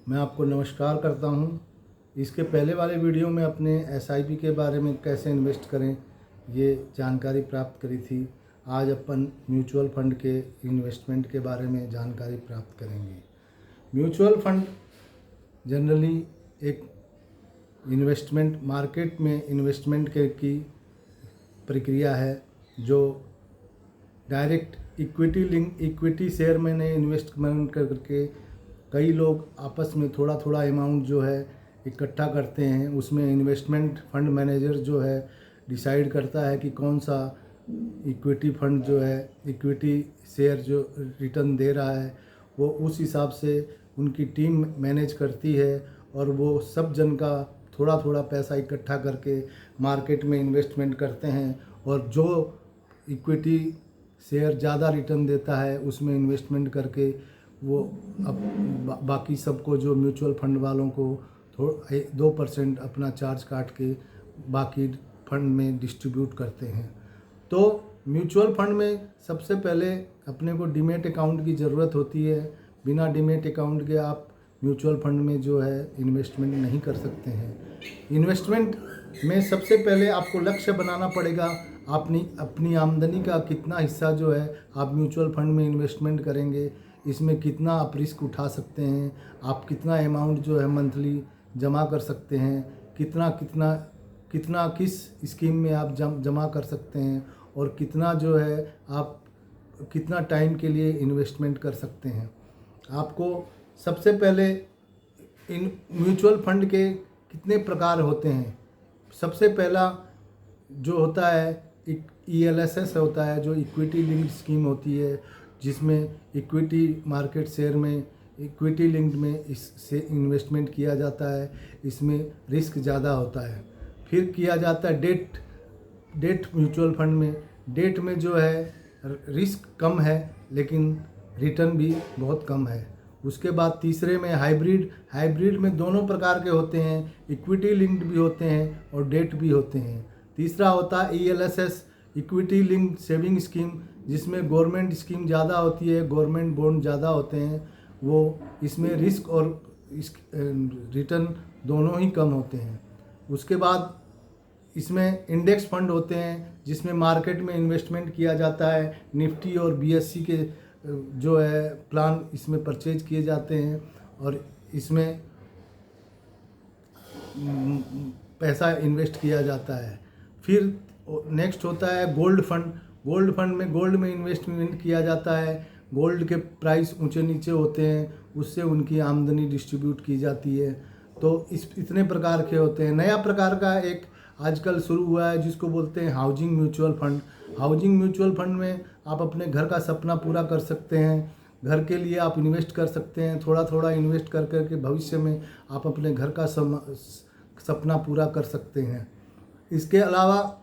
मैं आपको नमस्कार करता हूं। इसके पहले वाले वीडियो में अपने एसआईपी के बारे में कैसे इन्वेस्ट करें ये जानकारी प्राप्त करी थी। आज अपन म्यूचुअल फंड के इन्वेस्टमेंट के बारे में जानकारी प्राप्त करेंगे। म्यूचुअल फंड जनरली एक इन्वेस्टमेंट मार्केट में इन्वेस्टमेंट की प्रक्रिया है जो डायरेक्ट इक्विटी शेयर में नहीं इन्वेस्टमेंट करके कई लोग आपस में थोड़ा थोड़ा अमाउंट जो है इकट्ठा करते हैं। उसमें इन्वेस्टमेंट फंड मैनेजर जो है डिसाइड करता है कि कौन सा इक्विटी फंड जो है इक्विटी शेयर जो रिटर्न दे रहा है वो उस हिसाब से उनकी टीम मैनेज करती है और वो सब जन का थोड़ा थोड़ा पैसा इकट्ठा करके मार्केट में इन्वेस्टमेंट करते हैं और जो इक्विटी शेयर ज़्यादा रिटर्न देता है उसमें इन्वेस्टमेंट करके वो अब बाकी सबको जो म्यूचुअल फंड वालों को 2% अपना चार्ज काट के बाकी फंड में डिस्ट्रीब्यूट करते हैं। तो म्यूचुअल फंड में सबसे पहले अपने को डीमैट अकाउंट की ज़रूरत होती है। बिना डीमैट अकाउंट के आप म्यूचुअल फंड में जो है इन्वेस्टमेंट नहीं कर सकते हैं। इन्वेस्टमेंट में सबसे पहले आपको लक्ष्य बनाना पड़ेगा। अपनी आमदनी का कितना हिस्सा जो है आप म्यूचुअल फंड में इन्वेस्टमेंट करेंगे, इसमें कितना आप रिस्क उठा सकते हैं, आप कितना अमाउंट जो है मंथली जमा कर सकते हैं, कितना किस स्कीम में आप जमा कर सकते हैं और कितना जो है आप कितना टाइम के लिए इन्वेस्टमेंट कर सकते हैं। आपको सबसे पहले इन म्यूचुअल फंड के कितने प्रकार होते हैं। सबसे पहला जो होता है एक ELSS होता है जो इक्विटी लिंक्ड स्कीम होती है, जिसमें इक्विटी मार्केट शेयर में इक्विटी लिंक्ड में इससे इन्वेस्टमेंट किया जाता है। इसमें रिस्क ज़्यादा होता है। फिर किया जाता है डेट म्यूचुअल फंड में। डेट में जो है रिस्क कम है लेकिन रिटर्न भी बहुत कम है। उसके बाद तीसरे में हाइब्रिड में दोनों प्रकार के होते हैं, इक्विटी लिंक्ड भी होते हैं और डेट भी होते हैं। तीसरा होता है ELSS equity linked saving scheme, जिसमें गवर्नमेंट स्कीम ज़्यादा होती है, गवर्नमेंट बॉन्ड ज़्यादा होते हैं। वो इसमें रिस्क और रिटर्न दोनों ही कम होते हैं। उसके बाद इसमें इंडेक्स फंड होते हैं जिसमें मार्केट में इन्वेस्टमेंट किया जाता है। निफ्टी और BSE के जो है प्लान इसमें परचेज किए जाते हैं और इसमें पैसा इन्वेस्ट किया जाता है। फिर नेक्स्ट होता है गोल्ड फंड में गोल्ड में इन्वेस्टमेंट किया जाता है। गोल्ड के प्राइस ऊंचे नीचे होते हैं, उससे उनकी आमदनी डिस्ट्रीब्यूट की जाती है। तो इतने प्रकार के होते हैं। नया प्रकार का एक आजकल शुरू हुआ है जिसको बोलते हैं housing mutual fund. Housing mutual fund में आप अपने घर का सपना पूरा कर सकते हैं। घर के लिए आप इन्वेस्ट कर सकते हैं। थोड़ा थोड़ा इन्वेस्ट कर करके भविष्य में आप अपने घर का सपना पूरा कर सकते हैं। इसके अलावा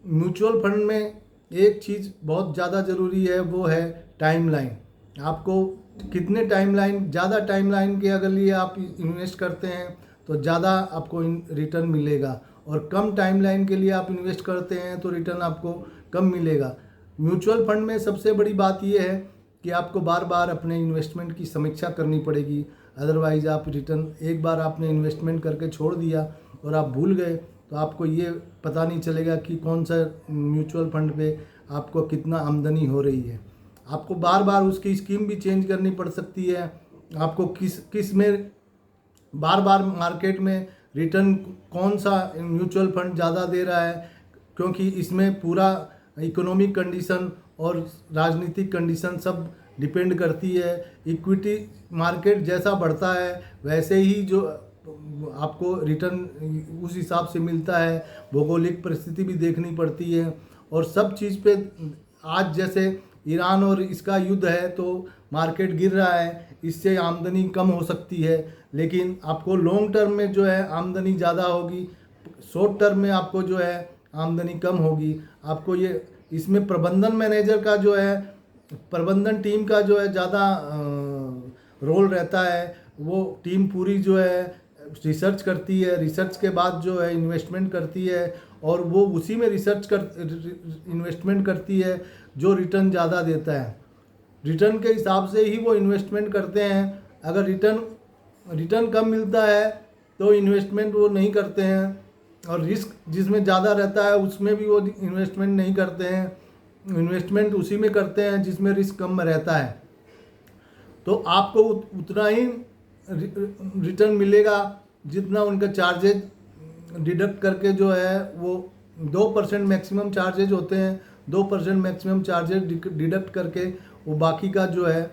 म्यूचुअल फंड में एक चीज़ बहुत ज़्यादा ज़रूरी है, वो है टाइमलाइन। आपको कितने ज़्यादा टाइमलाइन के अगर लिए आप इन्वेस्ट करते हैं तो ज़्यादा आपको रिटर्न मिलेगा और कम टाइमलाइन के लिए आप इन्वेस्ट करते हैं तो रिटर्न आपको कम मिलेगा। म्यूचुअल फंड में सबसे बड़ी बात यह है कि आपको बार बार अपने इन्वेस्टमेंट की समीक्षा करनी पड़ेगी। अदरवाइज़ आप रिटर्न एक बार आपने इन्वेस्टमेंट करके छोड़ दिया और आप भूल गए तो आपको ये पता नहीं चलेगा कि कौन सा म्यूचुअल फंड पे आपको कितना आमदनी हो रही है। आपको बार बार उसकी स्कीम भी चेंज करनी पड़ सकती है। आपको किस में बार बार मार्केट में रिटर्न कौन सा म्यूचुअल फंड ज़्यादा दे रहा है, क्योंकि इसमें पूरा इकोनॉमिक कंडीशन और राजनीतिक कंडीशन सब डिपेंड करती है। इक्विटी मार्केट जैसा बढ़ता है वैसे ही जो आपको रिटर्न उस हिसाब से मिलता है। भौगोलिक परिस्थिति भी देखनी पड़ती है और सब चीज़ पे आज जैसे ईरान और इसका युद्ध है तो मार्केट गिर रहा है, इससे आमदनी कम हो सकती है। लेकिन आपको लॉन्ग टर्म में जो है आमदनी ज़्यादा होगी, शॉर्ट टर्म में आपको जो है आमदनी कम होगी। आपको ये इसमें प्रबंधन मैनेजर का जो है प्रबंधन टीम का जो है ज़्यादा रोल रहता है। वो टीम पूरी जो है रिसर्च करती है, रिसर्च के बाद जो है इन्वेस्टमेंट करती है और वो उसी में इन्वेस्टमेंट करती है जो रिटर्न ज़्यादा देता है। रिटर्न के हिसाब से ही वो इन्वेस्टमेंट करते हैं। अगर रिटर्न रिटर्न कम मिलता है तो इन्वेस्टमेंट वो नहीं करते हैं, और रिस्क जिसमें ज़्यादा रहता है उसमें भी वो इन्वेस्टमेंट नहीं करते हैं। इन्वेस्टमेंट उसी में करते हैं जिसमें रिस्क कम रहता है। तो आपको उतना ही रिटर्न मिलेगा जितना उनका चार्जेज डिडक्ट करके जो है वो 2% मैक्सिमम चार्जेज होते हैं। 2% मैक्सिमम चार्जेज डिडक्ट करके वो बाकी का जो है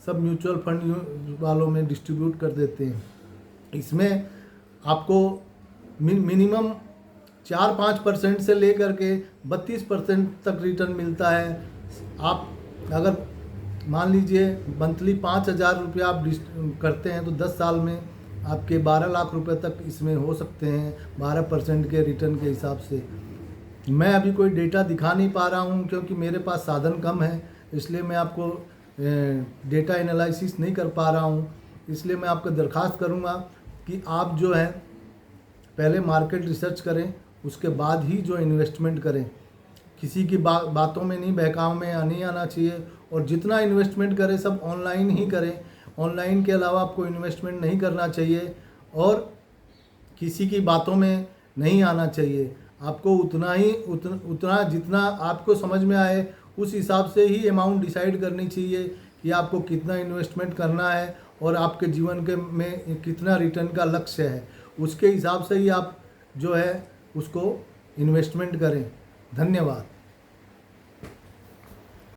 सब म्यूचुअल फंड वालों में डिस्ट्रीब्यूट कर देते हैं। इसमें आपको मिनिमम 4-5% से लेकर के 32% तक रिटर्न मिलता है। आप अगर मान लीजिए मंथली 5,000 रुपया आप करते हैं तो 10 साल में आपके 12 लाख रुपए तक इसमें हो सकते हैं 12% के रिटर्न के हिसाब से। मैं अभी कोई डेटा दिखा नहीं पा रहा हूँ क्योंकि मेरे पास साधन कम है, इसलिए मैं आपको डेटा एनालिसिस नहीं कर पा रहा हूँ। इसलिए मैं आपको दरख्वास्त करूँगा कि आप जो है पहले मार्केट रिसर्च करें, उसके बाद ही जो इन्वेस्टमेंट करें। किसी की बातों में नहीं, बहकाव में नहीं आना चाहिए, और जितना इन्वेस्टमेंट करें सब ऑनलाइन ही करें। ऑनलाइन के अलावा आपको इन्वेस्टमेंट नहीं करना चाहिए और किसी की बातों में नहीं आना चाहिए। आपको उतना जितना आपको समझ में आए उस हिसाब से ही अमाउंट डिसाइड करनी चाहिए कि आपको कितना इन्वेस्टमेंट करना है और आपके जीवन के में कितना रिटर्न का लक्ष्य है। उसके हिसाब से ही आप जो है उसको इन्वेस्टमेंट करें। धन्यवाद।